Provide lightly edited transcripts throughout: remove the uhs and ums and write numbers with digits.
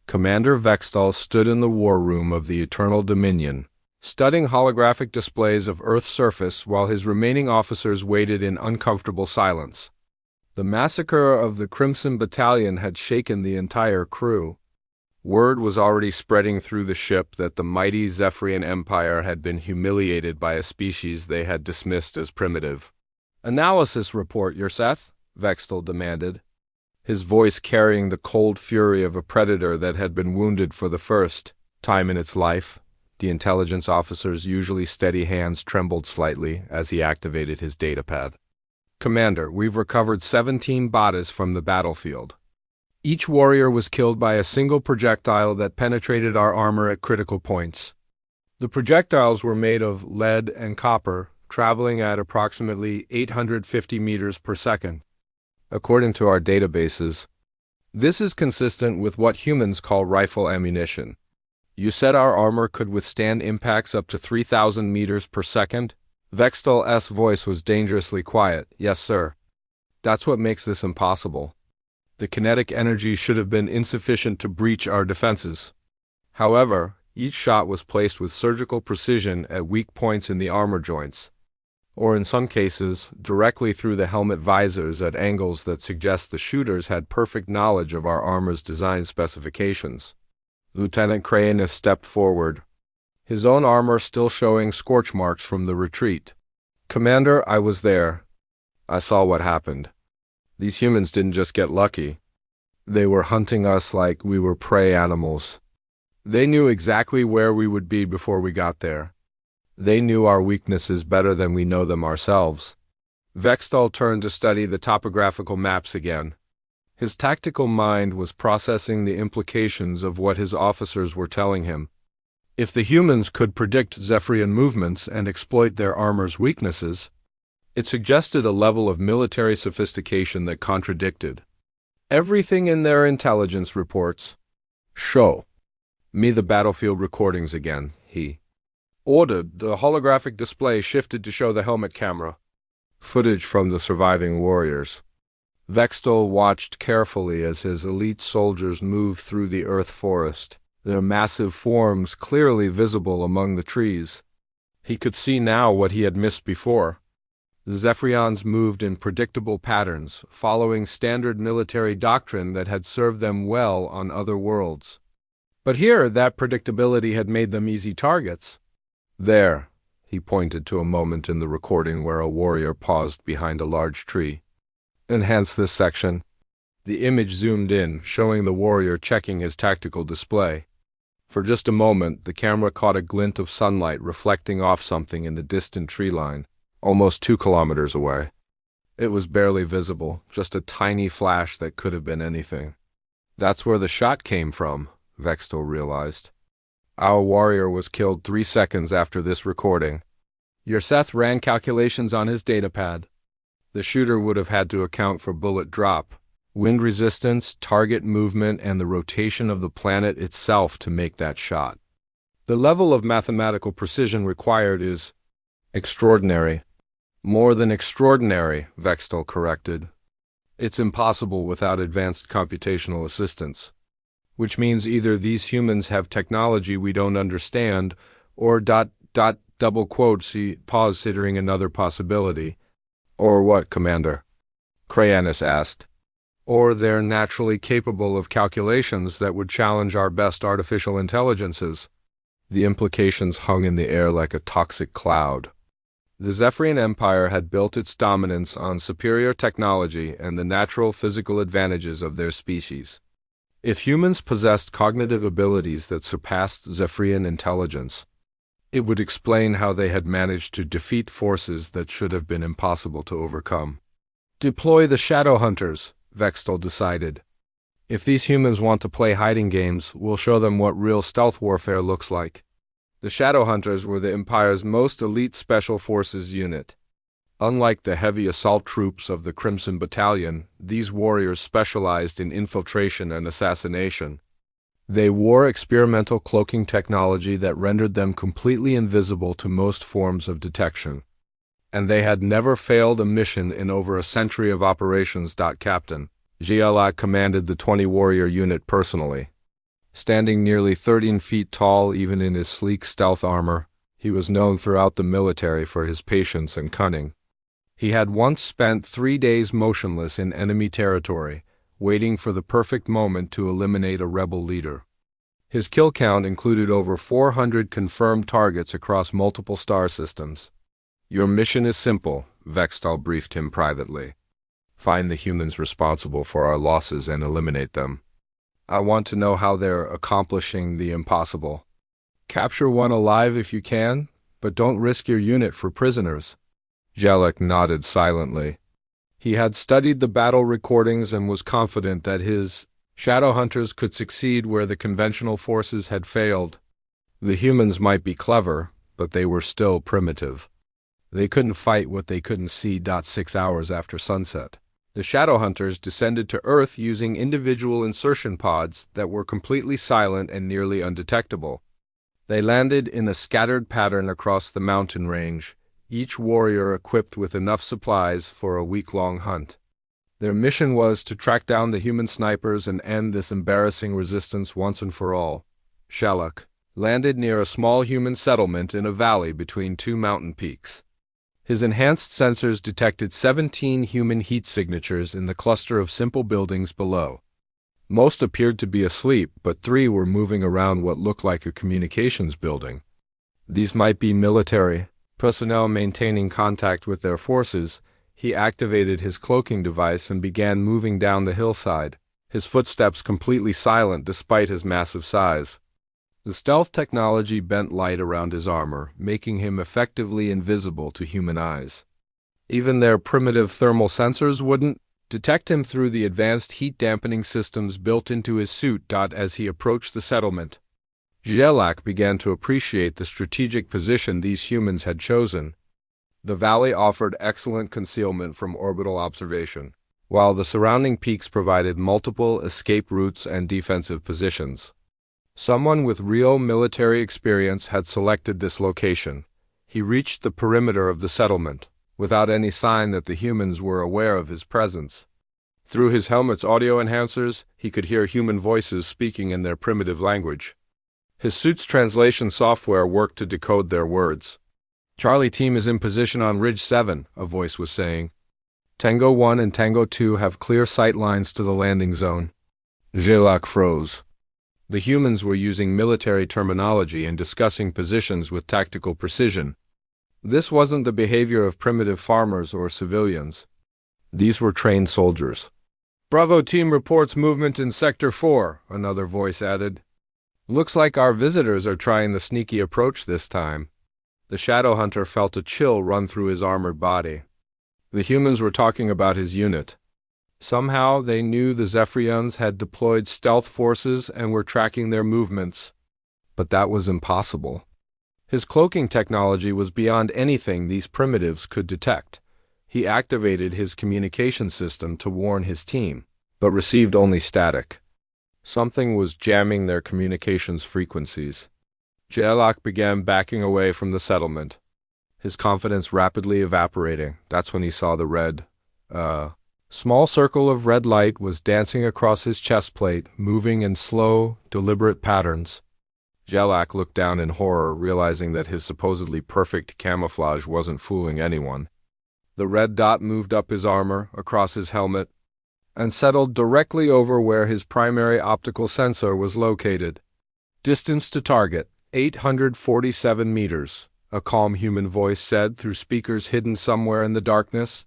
Commander Vextal stood in the war room of the Eternal Dominion, studying holographic displays of Earth's surface while his remaining officers waited in uncomfortable silence. The massacre of the Crimson Battalion had shaken the entire crew. Word was already spreading through the ship that the mighty Zephyrian Empire had been humiliated by a species they had dismissed as primitive. "Analysis report, Your Seth," Vextal demanded, his voice carrying the cold fury of a predator that had been wounded for the first time in its life. The intelligence officer's usually steady hands trembled slightly as he activated his datapad. "Commander, we've recovered 17 bodies from the battlefield. Each warrior was killed by a single projectile that penetrated our armor at critical points. The projectiles were made of lead and copper, traveling at approximately 850 meters per second. According to our databases, this is consistent with what humans call rifle ammunition. You said our armor could withstand impacts up to 3,000 meters per second? Vextal's voice was dangerously quiet. "Yes, sir. That's what makes this impossible. The kinetic energy should have been insufficient to breach our defenses. However, each shot was placed with surgical precision at weak points in the armor joints, or in some cases, directly through the helmet visors at angles that suggest the shooters had perfect knowledge of our armor's design specifications." Lieutenant Crayanus stepped forward, his own armor still showing scorch marks from the retreat. "Commander, I was there. I saw what happened. These humans didn't just get lucky. They were hunting us like we were prey animals. They knew exactly where we would be before we got there. They knew our weaknesses better than we know them ourselves." Vextal turned to study the topographical maps again. His tactical mind was processing the implications of what his officers were telling him. If the humans could predict Zephyrian movements and exploit their armor's weaknesses, it suggested a level of military sophistication that contradicted everything in their intelligence reports. "Show me the battlefield recordings again," he ordered. The holographic display shifted to show the helmet camera footage from the surviving warriors. Vextal watched carefully as his elite soldiers moved through the earth forest, their massive forms clearly visible among the trees. He could see now what he had missed before. The Zephyrians moved in predictable patterns, following standard military doctrine that had served them well on other worlds. But here, that predictability had made them easy targets. "There," he pointed to a moment in the recording where a warrior paused behind a large tree. "Enhance this section." The image zoomed in, showing the warrior checking his tactical display. For just a moment, the camera caught a glint of sunlight reflecting off something in the distant tree line, almost 2 kilometers away. It was barely visible, just a tiny flash that could have been anything. "That's where the shot came from," Vextal realized. "Our warrior was killed 3 seconds after this recording." Your Seth ran calculations on his datapad. The shooter would have had to account for bullet drop, wind resistance, target movement, and the rotation of the planet itself to make that shot. The level of mathematical precision required is extraordinary. "More than extraordinary," Vextal corrected. "It's impossible without advanced computational assistance. Which means either these humans have technology we don't understand, or ... double quotes, he paused, considering another possibility. "Or what, Commander?" Crayanus asked. "Or they're naturally capable of calculations that would challenge our best artificial intelligences." The implications hung in the air like a toxic cloud. The Zephyrian Empire had built its dominance on superior technology and the natural physical advantages of their species. If humans possessed cognitive abilities that surpassed Zephyrian intelligence, it would explain how they had managed to defeat forces that should have been impossible to overcome. "Deploy the Shadow Hunters," Vextal decided. "If these humans want to play hiding games, we'll show them what real stealth warfare looks like." The Shadow Hunters were the Empire's most elite special forces unit. Unlike the heavy assault troops of the Crimson Battalion, these warriors specialized in infiltration and assassination. They wore experimental cloaking technology that rendered them completely invisible to most forms of detection. And they had never failed a mission in over a century of operations. Captain Gla commanded the 20-warrior unit personally. Standing nearly 13 feet tall even in his sleek stealth armor, he was known throughout the military for his patience and cunning. He had once spent 3 days motionless in enemy territory, waiting for the perfect moment to eliminate a rebel leader. His kill count included over 400 confirmed targets across multiple star systems. "Your mission is simple," Vextal briefed him privately. "Find the humans responsible for our losses and eliminate them. I want to know how they're accomplishing the impossible. Capture one alive if you can, but don't risk your unit for prisoners." Jellic nodded silently. He had studied the battle recordings and was confident that his Shadowhunters could succeed where the conventional forces had failed. The humans might be clever, but they were still primitive. They couldn't fight what they couldn't see. 6 hours after sunset, the Shadowhunters descended to Earth using individual insertion pods that were completely silent and nearly undetectable. They landed in a scattered pattern across the mountain range, each warrior equipped with enough supplies for a week-long hunt. Their mission was to track down the human snipers and end this embarrassing resistance once and for all. Shellock landed near a small human settlement in a valley between two mountain peaks. His enhanced sensors detected 17 human heat signatures in the cluster of simple buildings below. Most appeared to be asleep, but 3 were moving around what looked like a communications building. These might be military personnel maintaining contact with their forces. He activated his cloaking device and began moving down the hillside, his footsteps completely silent despite his massive size. The stealth technology bent light around his armor, making him effectively invisible to human eyes. Even their primitive thermal sensors wouldn't detect him through the advanced heat-dampening systems built into his suit. As he approached the settlement, Jellic began to appreciate the strategic position these humans had chosen. The valley offered excellent concealment from orbital observation, while the surrounding peaks provided multiple escape routes and defensive positions. Someone with real military experience had selected this location. He reached the perimeter of the settlement, without any sign that the humans were aware of his presence. Through his helmet's audio enhancers, he could hear human voices speaking in their primitive language. His suit's translation software worked to decode their words. "Charlie team is in position on Ridge 7, a voice was saying. "Tango 1 and Tango 2 have clear sight lines to the landing zone." Jellic froze. The humans were using military terminology and discussing positions with tactical precision. This wasn't the behavior of primitive farmers or civilians. These were trained soldiers. "Bravo team reports movement in Sector 4, another voice added. "Looks like our visitors are trying the sneaky approach this time." The Shadowhunter felt a chill run through his armored body. The humans were talking about his unit. Somehow they knew the Zephyrians had deployed stealth forces and were tracking their movements. But that was impossible. His cloaking technology was beyond anything these primitives could detect. He activated his communication system to warn his team, but received only static. Something was jamming their communications frequencies. Jellic began backing away from the settlement, his confidence rapidly evaporating. That's when he saw the small circle of red light was dancing across his chest plate, moving in slow, deliberate patterns. Jellic looked down in horror, realizing that his supposedly perfect camouflage wasn't fooling anyone. The red dot moved up his armor, across his helmet, and settled directly over where his primary optical sensor was located. "Distance to target, 847 meters, a calm human voice said through speakers hidden somewhere in the darkness.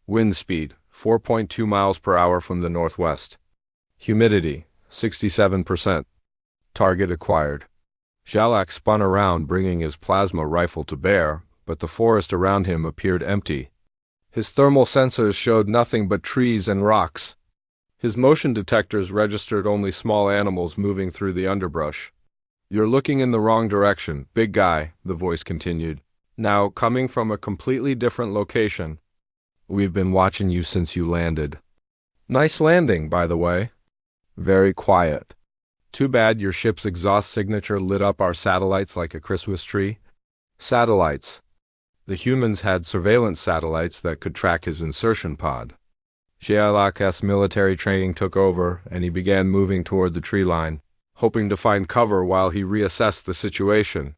"Wind speed, 4.2 miles per hour from the northwest. Humidity, 67%. Target acquired." Jellic spun around, bringing his plasma rifle to bear, but the forest around him appeared empty. His thermal sensors showed nothing but trees and rocks. His motion detectors registered only small animals moving through the underbrush. "You're looking in the wrong direction, big guy," the voice continued, now coming from a completely different location. "We've been watching you since you landed." "Nice landing, by the way." "Very quiet. Too bad your ship's exhaust signature lit up our satellites like a Christmas tree." "Satellites." The humans had surveillance satellites that could track his insertion pod. Jellic's military training took over, and he began moving toward the tree line. hoping to find cover while he reassessed the situation.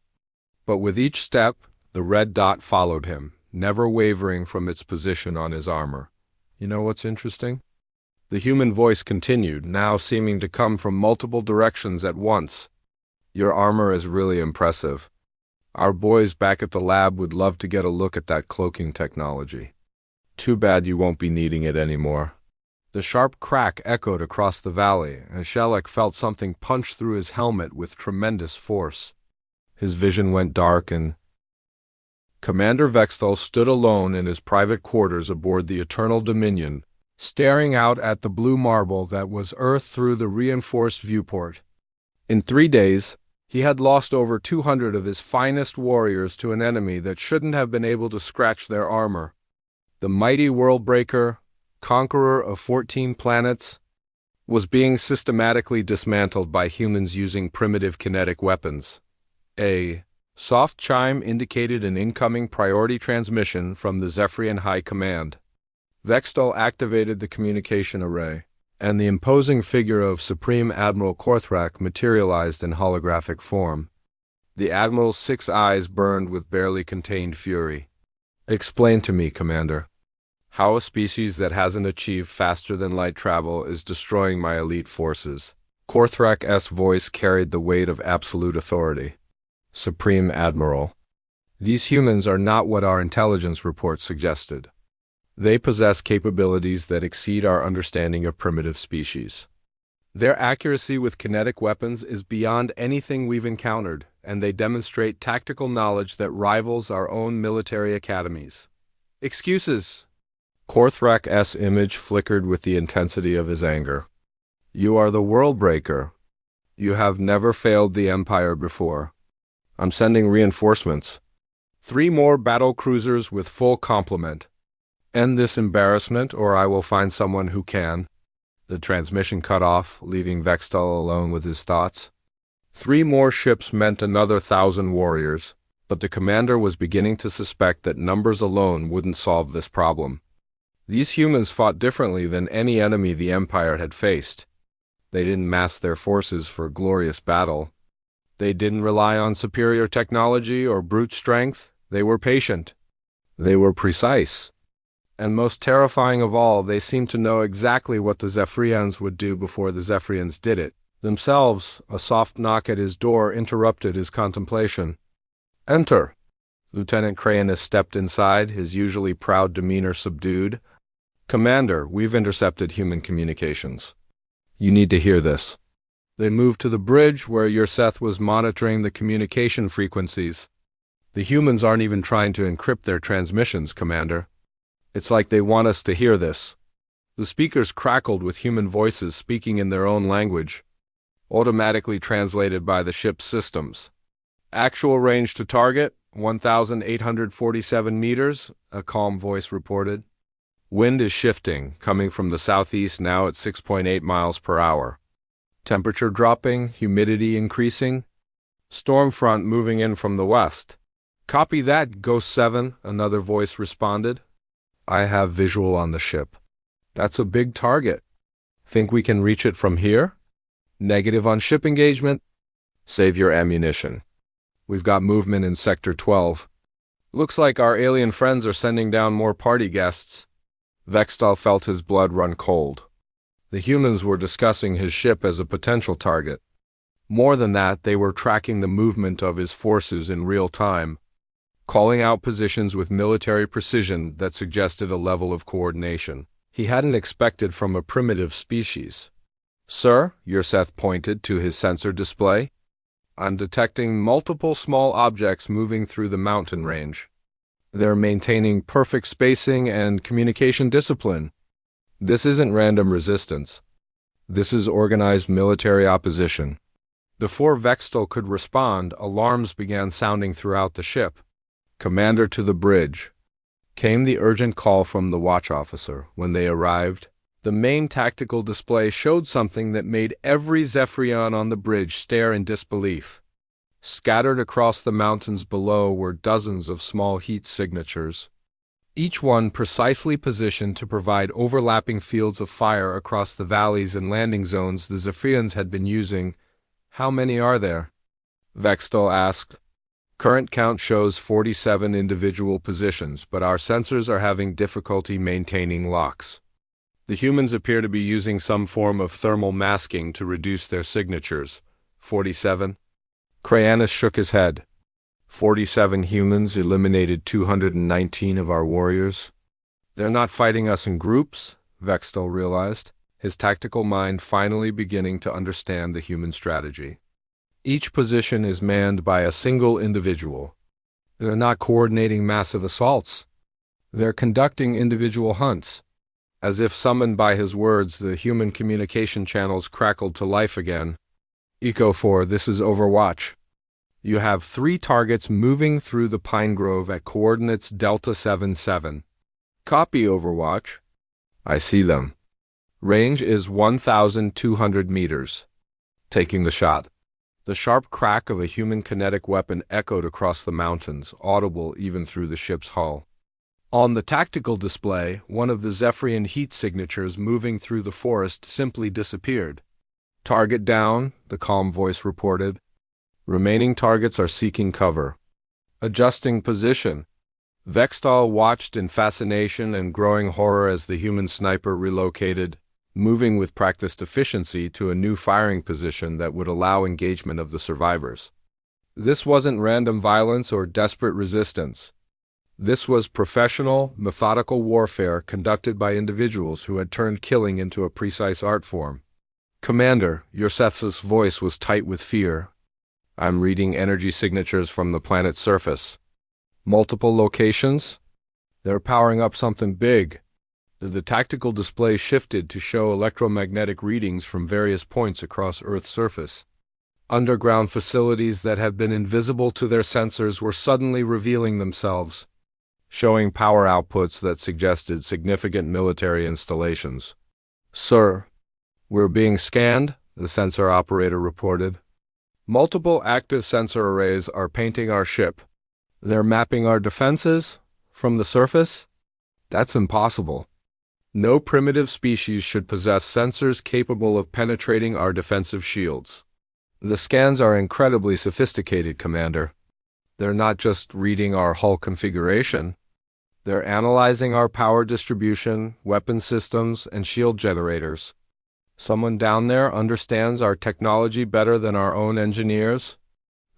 But with each step, the red dot followed him, never wavering from its position on his armor. You know what's interesting? The human voice continued, now seeming to come from multiple directions at once. Your armor is really impressive. Our boys back at the lab would love to get a look at that cloaking technology. Too bad you won't be needing it anymore. The sharp crack echoed across the valley, and Shellick felt something punch through his helmet with tremendous force. His vision went dark and Commander Vexthal stood alone in his private quarters aboard the Eternal Dominion, staring out at the blue marble that was Earth through the reinforced viewport. In 3 days, he had lost over 200 of his finest warriors to an enemy that shouldn't have been able to scratch their armor. The mighty Worldbreaker, conqueror of 14 planets, was being systematically dismantled by humans using primitive kinetic weapons. A soft chime indicated an incoming priority transmission from the Zephyrian High Command. Vexthal activated the communication array, and the imposing figure of Supreme Admiral Korthrak materialized in holographic form. The Admiral's 6 eyes burned with barely contained fury. Explain to me, Commander, how a species that hasn't achieved faster-than-light travel is destroying my elite forces. Korthrak's voice carried the weight of absolute authority. Supreme Admiral, these humans are not what our intelligence report suggested. They possess capabilities that exceed our understanding of primitive species. Their accuracy with kinetic weapons is beyond anything we've encountered, and they demonstrate tactical knowledge that rivals our own military academies. Excuses! Korthrak's image flickered with the intensity of his anger. You are the Worldbreaker. You have never failed the Empire before. I'm sending reinforcements. 3 more battle cruisers with full complement. End this embarrassment, or I will find someone who can. The transmission cut off, leaving Vexthal alone with his thoughts. 3 more ships meant another 1,000 warriors, but the commander was beginning to suspect that numbers alone wouldn't solve this problem. These humans fought differently than any enemy the Empire had faced. They didn't mass their forces for glorious battle. They didn't rely on superior technology or brute strength. They were patient. They were precise. And most terrifying of all, they seemed to know exactly what the Zephyrians would do before the Zephyrians did it. Themselves, a soft knock at his door interrupted his contemplation. Enter! Lieutenant Crayanus stepped inside, his usually proud demeanor subdued. Commander, we've intercepted human communications. You need to hear this. They moved to the bridge where Yurseth was monitoring the communication frequencies. The humans aren't even trying to encrypt their transmissions, Commander. It's like they want us to hear this. The speakers crackled with human voices speaking in their own language, automatically translated by the ship's systems. Actual range to target, 1,847 meters, a calm voice reported. Wind is shifting, coming from the southeast now at 6.8 miles per hour. Temperature dropping, humidity increasing. Storm front moving in from the west. Copy that, Ghost 7, another voice responded. I have visual on the ship. That's a big target. Think we can reach it from here? Negative on ship engagement? Save your ammunition. We've got movement in Sector 12. Looks like our alien friends are sending down more party guests. Vexthal felt his blood run cold. The humans were discussing his ship as a potential target. More than that, they were tracking the movement of his forces in real time, calling out positions with military precision that suggested a level of coordination he hadn't expected from a primitive species. Sir, Yurseth pointed to his sensor display. I'm detecting multiple small objects moving through the mountain range. They're maintaining perfect spacing and communication discipline. This isn't random resistance. This is organized military opposition. Before Vexthal could respond, alarms began sounding throughout the ship. Commander to the bridge. Came the urgent call from the watch officer. When they arrived, the main tactical display showed something that made every Zephyrian on the bridge stare in disbelief. Scattered across the mountains below were dozens of small heat signatures, each one precisely positioned to provide overlapping fields of fire across the valleys and landing zones the Zephyrians had been using. How many are there? Vextal asked. Current count shows 47 individual positions, but our sensors are having difficulty maintaining locks. The humans appear to be using some form of thermal masking to reduce their signatures. 47? Crayanus shook his head. 47 humans eliminated 219 of our warriors. They're not fighting us in groups, Vextal realized, his tactical mind finally beginning to understand the human strategy. Each position is manned by a single individual. They're not coordinating massive assaults. They're conducting individual hunts. As if summoned by his words, the human communication channels crackled to life again. Eco 4, this is Overwatch. You have 3 targets moving through the pine grove at coordinates Delta 77. Copy, Overwatch. I see them. Range is 1,200 meters. Taking the shot. The sharp crack of a human kinetic weapon echoed across the mountains, audible even through the ship's hull. On the tactical display, one of the Zephyrian heat signatures moving through the forest simply disappeared. Target down, the calm voice reported. Remaining targets are seeking cover. Adjusting position. Vextal watched in fascination and growing horror as the human sniper relocated, moving with practiced efficiency to a new firing position that would allow engagement of the survivors. This wasn't random violence or desperate resistance. This was professional, methodical warfare conducted by individuals who had turned killing into a precise art form. Commander, Yorseth's voice was tight with fear. I'm reading energy signatures from the planet's surface. Multiple locations? They're powering up something big. The tactical display shifted to show electromagnetic readings from various points across Earth's surface. Underground facilities that had been invisible to their sensors were suddenly revealing themselves, showing power outputs that suggested significant military installations. Sir, we're being scanned, the sensor operator reported. Multiple active sensor arrays are painting our ship. They're mapping our defenses from the surface? That's impossible. No primitive species should possess sensors capable of penetrating our defensive shields. The scans are incredibly sophisticated, Commander. They're not just reading our hull configuration. They're analyzing our power distribution, weapon systems, and shield generators. Someone down there understands our technology better than our own engineers?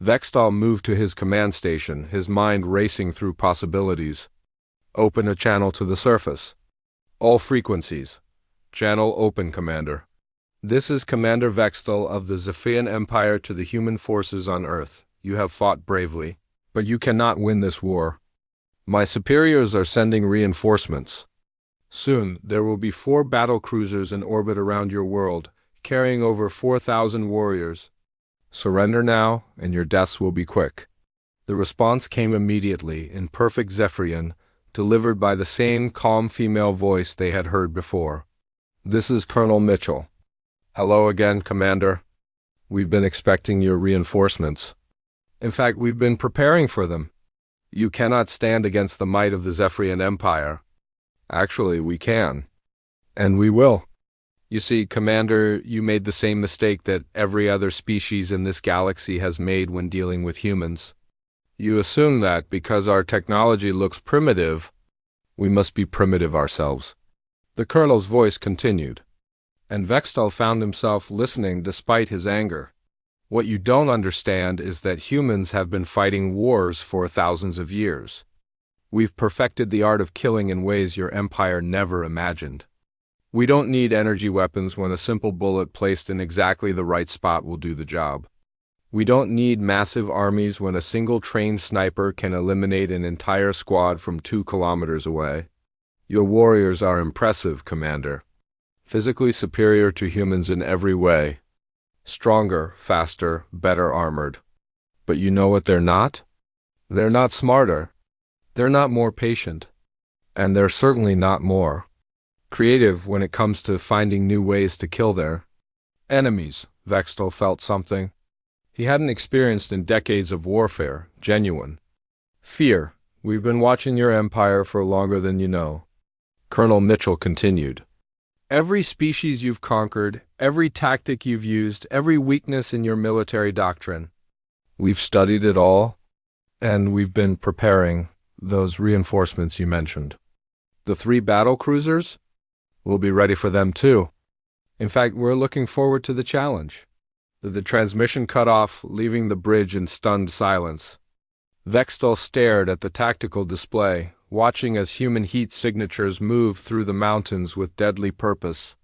Vextal moved to his command station, his mind racing through possibilities. Open a channel to the surface. All frequencies. Channel open, Commander. This is Commander Vextal of the Zephyrian Empire to the human forces on Earth. You have fought bravely, but you cannot win this war. My superiors are sending reinforcements. Soon, there will be 4 battle cruisers in orbit around your world, carrying over 4,000 warriors. Surrender now, and your deaths will be quick. The response came immediately, in perfect Zephyrian, delivered by the same calm female voice they had heard before. This is Colonel Mitchell. Hello again, Commander. We've been expecting your reinforcements. In fact, we've been preparing for them. You cannot stand against the might of the Zephyrian Empire. Actually, we can. And we will. You see, Commander, you made the same mistake that every other species in this galaxy has made when dealing with humans. You assume that because our technology looks primitive, we must be primitive ourselves. The Colonel's voice continued, and Vextal found himself listening despite his anger. What you don't understand is that humans have been fighting wars for thousands of years. We've perfected the art of killing in ways your empire never imagined. We don't need energy weapons when a simple bullet placed in exactly the right spot will do the job. We don't need massive armies when a single trained sniper can eliminate an entire squad from 2 kilometers away. Your warriors are impressive, Commander. Physically superior to humans in every way. Stronger, faster, better armored. But you know what they're not? They're not smarter. They're not more patient. And they're certainly not more creative when it comes to finding new ways to kill their enemies. Vextal felt something he hadn't experienced in decades of warfare, genuine fear. We've been watching your empire for longer than you know. Colonel Mitchell continued. Every species you've conquered, every tactic you've used, every weakness in your military doctrine. We've studied it all, and we've been preparing those reinforcements you mentioned. The 3 battle cruisers? We'll be ready for them too. In fact, we're looking forward to the challenge. The transmission cut off, leaving the bridge in stunned silence. Vextal stared at the tactical display, watching as human heat signatures moved through the mountains with deadly purpose.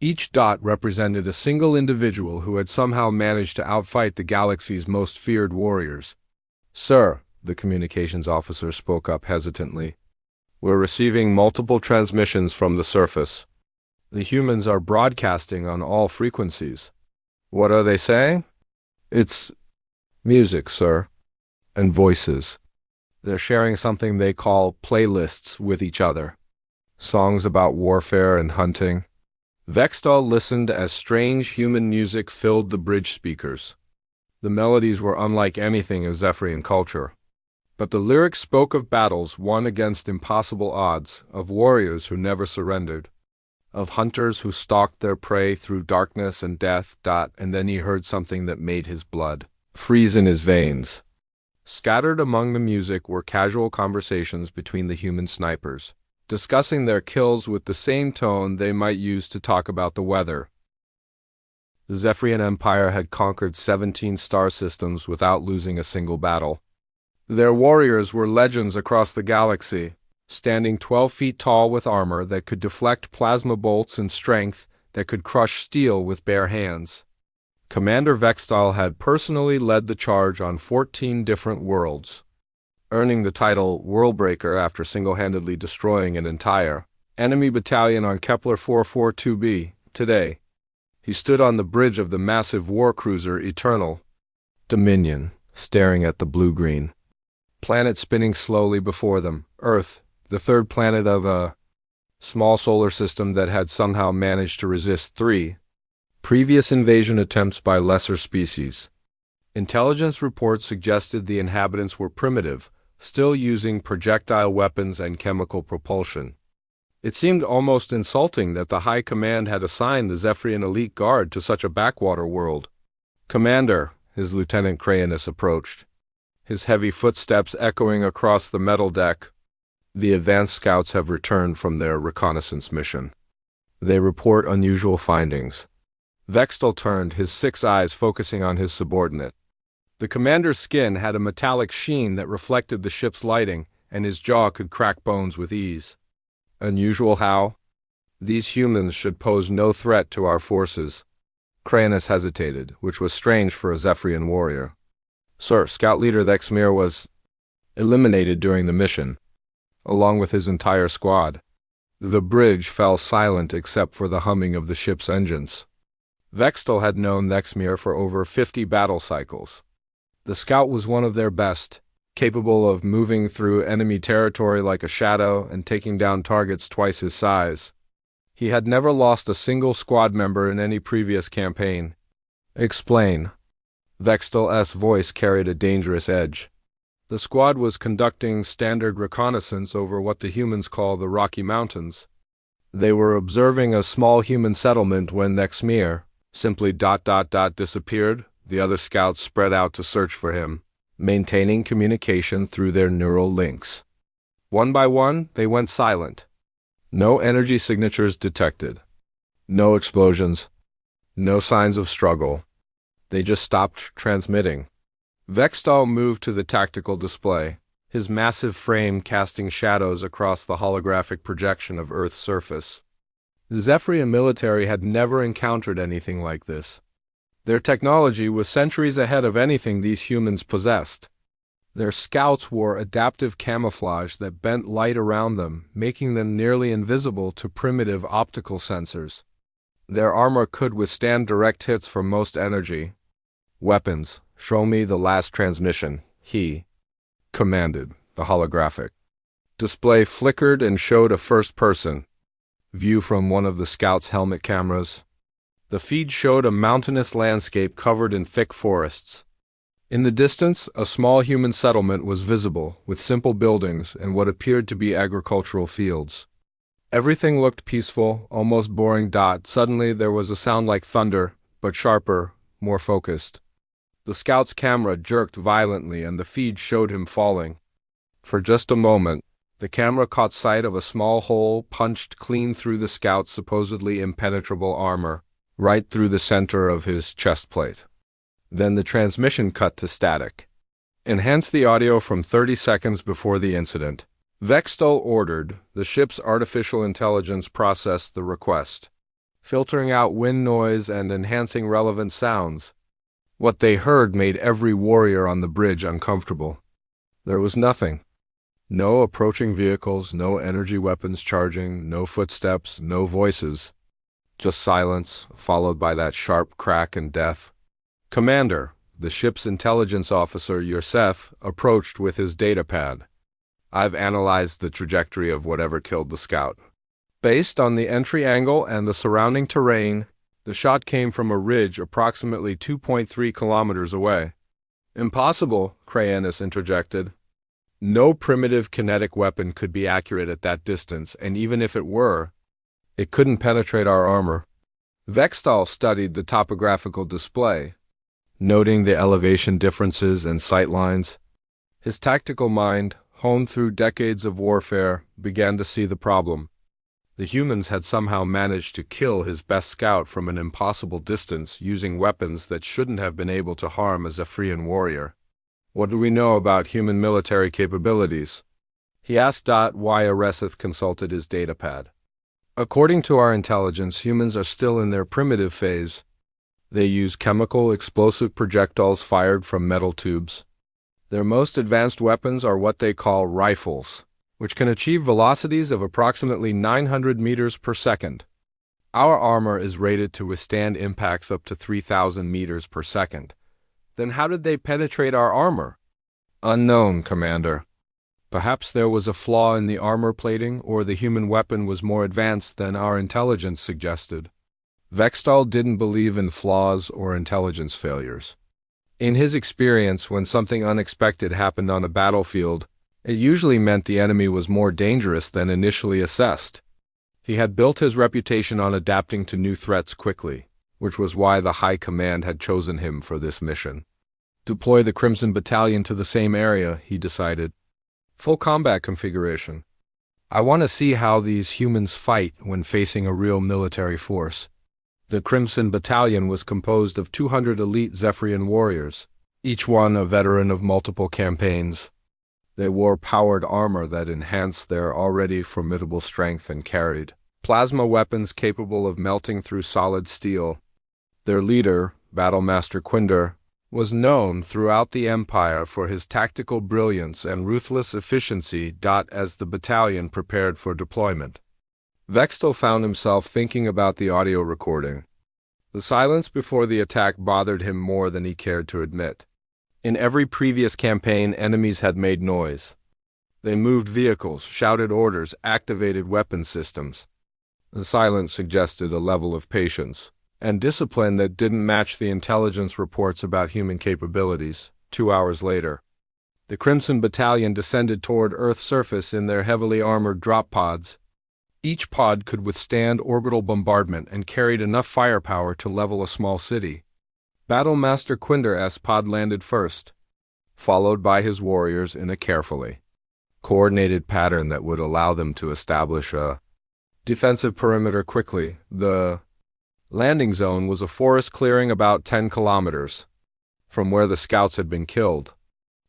Each dot represented a single individual who had somehow managed to outfight the galaxy's most feared warriors. "Sir," the communications officer spoke up hesitantly, "we're receiving multiple transmissions from the surface. The humans are broadcasting on all frequencies." "What are they saying?" "It's music, sir, and voices. They're sharing something they call playlists with each other. Songs about warfare and hunting." Vextal listened as strange human music filled the bridge speakers. The melodies were unlike anything of Zephyrian culture. But the lyrics spoke of battles won against impossible odds, of warriors who never surrendered, of hunters who stalked their prey through darkness and death. And then he heard something that made his blood freeze in his veins. Scattered among the music were casual conversations between the human snipers, discussing their kills with the same tone they might use to talk about the weather. The Zephyrian Empire had conquered 17 star systems without losing a single battle. Their warriors were legends across the galaxy, standing 12 feet tall with armor that could deflect plasma bolts and strength that could crush steel with bare hands. Commander Vextal had personally led the charge on 14 different worlds, earning the title Worldbreaker after single-handedly destroying an entire enemy battalion on Kepler 442b. Today, he stood on the bridge of the massive war cruiser Eternal Dominion, staring at the blue-green planet spinning slowly before them. Earth, the 3rd planet of a small solar system that had somehow managed to resist 3 previous invasion attempts by lesser species. Intelligence reports suggested the inhabitants were primitive, still using projectile weapons and chemical propulsion. It seemed almost insulting that the High Command had assigned the Zephyrian elite guard to such a backwater world. "Commander," his Lieutenant Crainus approached, his heavy footsteps echoing across the metal deck. "The advanced scouts have returned from their reconnaissance mission. They report unusual findings." Vextal turned, his 6 eyes focusing on his subordinate. The commander's skin had a metallic sheen that reflected the ship's lighting, and his jaw could crack bones with ease. "Unusual how?" "These humans should pose no threat to our forces." Crainus hesitated, which was strange for a Zephyrian warrior. "Sir, Scout Leader Thexmir was eliminated during the mission, along with his entire squad." The bridge fell silent except for the humming of the ship's engines. Vextal had known Thexmir for over 50 battle cycles. The scout was one of their best, capable of moving through enemy territory like a shadow and taking down targets twice his size. He had never lost a single squad member in any previous campaign. "Explain." Vextal's voice carried a dangerous edge. The squad was conducting standard reconnaissance over what the humans call the Rocky Mountains. They were observing a small human settlement when Thexmir simply disappeared. The other scouts spread out to search for him, maintaining communication through their neural links. One by one, they went silent. No energy signatures detected. No explosions. No signs of struggle. They just stopped transmitting. Vextal moved to the tactical display, his massive frame casting shadows across the holographic projection of Earth's surface. The Zephyrian military had never encountered anything like this. Their technology was centuries ahead of anything these humans possessed. Their scouts wore adaptive camouflage that bent light around them, making them nearly invisible to primitive optical sensors. Their armor could withstand direct hits from most energy. "Weapons, show me the last transmission," he commanded, the holographic display flickered and showed a first-person view from one of the scouts' helmet cameras. The feed showed a mountainous landscape covered in thick forests. In the distance, a small human settlement was visible, with simple buildings and what appeared to be agricultural fields. Everything looked peaceful, almost boring. Suddenly there was a sound like thunder, but sharper, more focused. The scout's camera jerked violently and the feed showed him falling. For just a moment, the camera caught sight of a small hole punched clean through the scout's supposedly impenetrable armor, right through the center of his chest plate. Then the transmission cut to static. Enhance the audio from 30 seconds before the incident. Vextol ordered. The ship's artificial intelligence processed the request, filtering out wind noise and enhancing relevant sounds. What they heard made every warrior on the bridge uncomfortable. There was nothing. No approaching vehicles, no energy weapons charging, no footsteps, no voices. Just silence, followed by that sharp crack and death. Commander, the ship's intelligence officer, Yorseth, approached with his datapad. I've analyzed the trajectory of whatever killed the scout. Based on the entry angle and the surrounding terrain, the shot came from a ridge approximately 2.3 kilometers away. Impossible, Crayanus interjected. No primitive kinetic weapon could be accurate at that distance, and even if it were, it couldn't penetrate our armor. Vextol studied the topographical display, noting the elevation differences and sight lines. His tactical mind, honed through decades of warfare, began to see the problem. The humans had somehow managed to kill his best scout from an impossible distance using weapons that shouldn't have been able to harm a Zephyrian warrior. What do we know about human military capabilities? He asked. Why Yorseth consulted his datapad. According to our intelligence, humans are still in their primitive phase. They use chemical explosive projectiles fired from metal tubes. Their most advanced weapons are what they call rifles, which can achieve velocities of approximately 900 meters per second. Our armor is rated to withstand impacts up to 3,000 meters per second. Then how did they penetrate our armor? Unknown, Commander. Perhaps there was a flaw in the armor plating, or the human weapon was more advanced than our intelligence suggested. Vextol didn't believe in flaws or intelligence failures. In his experience, when something unexpected happened on a battlefield, it usually meant the enemy was more dangerous than initially assessed. He had built his reputation on adapting to new threats quickly, which was why the High Command had chosen him for this mission. Deploy the Crimson Battalion to the same area, he decided. Full combat configuration. I want to see how these humans fight when facing a real military force. The Crimson Battalion was composed of 200 elite Zephyrian warriors, each one a veteran of multiple campaigns. They wore powered armor that enhanced their already formidable strength and carried plasma weapons capable of melting through solid steel. Their leader, Battlemaster Quinder, was known throughout the Empire for his tactical brilliance and ruthless efficiency. As the battalion prepared for deployment, Vextol found himself thinking about the audio recording. The silence before the attack bothered him more than he cared to admit. In every previous campaign, enemies had made noise. They moved vehicles, shouted orders, activated weapon systems. The silence suggested a level of patience and discipline that didn't match the intelligence reports about human capabilities. 2 hours later, the Crimson Battalion descended toward Earth's surface in their heavily armored drop pods. Each pod could withstand orbital bombardment and carried enough firepower to level a small city. Battlemaster Quinder's pod landed first, followed by his warriors in a carefully coordinated pattern that would allow them to establish a defensive perimeter quickly. The landing zone was a forest clearing about 10 kilometers from where the scouts had been killed.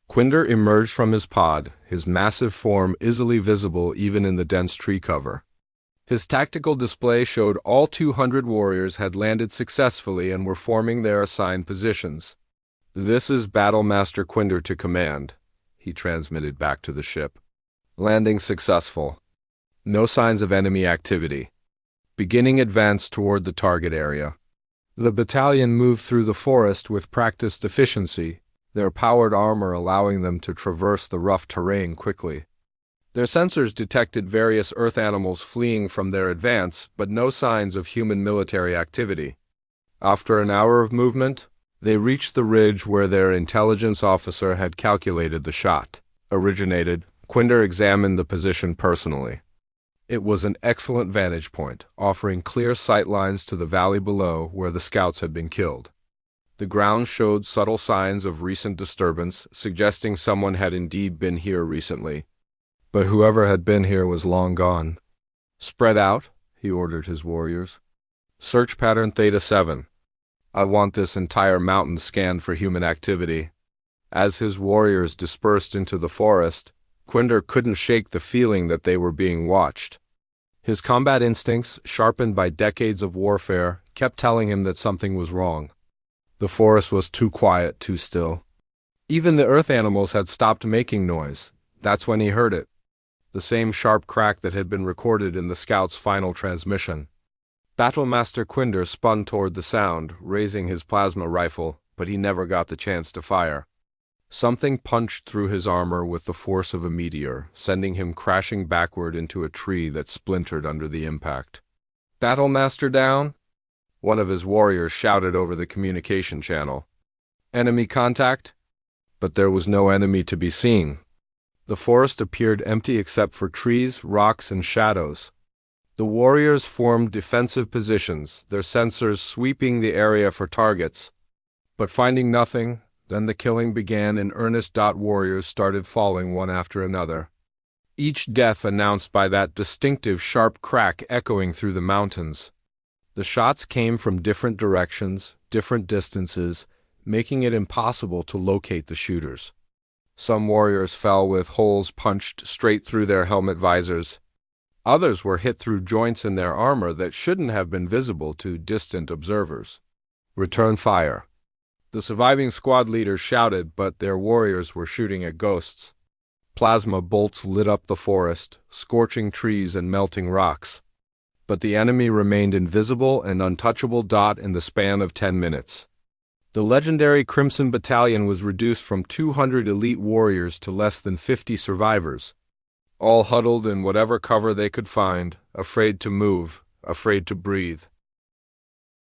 Quinder emerged from his pod, his massive form easily visible even in the dense tree cover. His tactical display showed all 200 warriors had landed successfully and were forming their assigned positions. "This is Battlemaster Quinder to command," he transmitted back to the ship. "Landing successful. No signs of enemy activity. Beginning advance toward the target area." The battalion moved through the forest with practiced efficiency, their powered armor allowing them to traverse the rough terrain quickly. Their sensors detected various Earth animals fleeing from their advance, but no signs of human military activity. After an hour of movement, they reached the ridge where their intelligence officer had calculated the shot originated. Quinder examined the position personally. It was an excellent vantage point, offering clear sight lines to the valley below where the scouts had been killed. The ground showed subtle signs of recent disturbance, suggesting someone had indeed been here recently. But whoever had been here was long gone. "Spread out," he ordered his warriors. "Search pattern Theta 7. I want this entire mountain scanned for human activity." As his warriors dispersed into the forest, Quinder couldn't shake the feeling that they were being watched. His combat instincts, sharpened by decades of warfare, kept telling him that something was wrong. The forest was too quiet, too still. Even the earth animals had stopped making noise. That's when he heard it. The same sharp crack that had been recorded in the scout's final transmission. Battlemaster Quinder spun toward the sound, raising his plasma rifle, but he never got the chance to fire. Something punched through his armor with the force of a meteor, sending him crashing backward into a tree that splintered under the impact. "Battlemaster down?" one of his warriors shouted over the communication channel. "Enemy contact?" But there was no enemy to be seen. The forest appeared empty except for trees, rocks, and shadows. The warriors formed defensive positions, their sensors sweeping the area for targets. But finding nothing, then the killing began in earnest. Warriors started falling one after another. Each death announced by that distinctive sharp crack echoing through the mountains. The shots came from different directions, different distances, making it impossible to locate the shooters. Some warriors fell with holes punched straight through their helmet visors. Others were hit through joints in their armor that shouldn't have been visible to distant observers. "Return fire." The surviving squad leaders shouted, but their warriors were shooting at ghosts. Plasma bolts lit up the forest, scorching trees and melting rocks. But the enemy remained invisible and untouchable. In the span of 10 minutes. The legendary Crimson Battalion was reduced from 200 elite warriors to less than 50 survivors, all huddled in whatever cover they could find, afraid to move, afraid to breathe.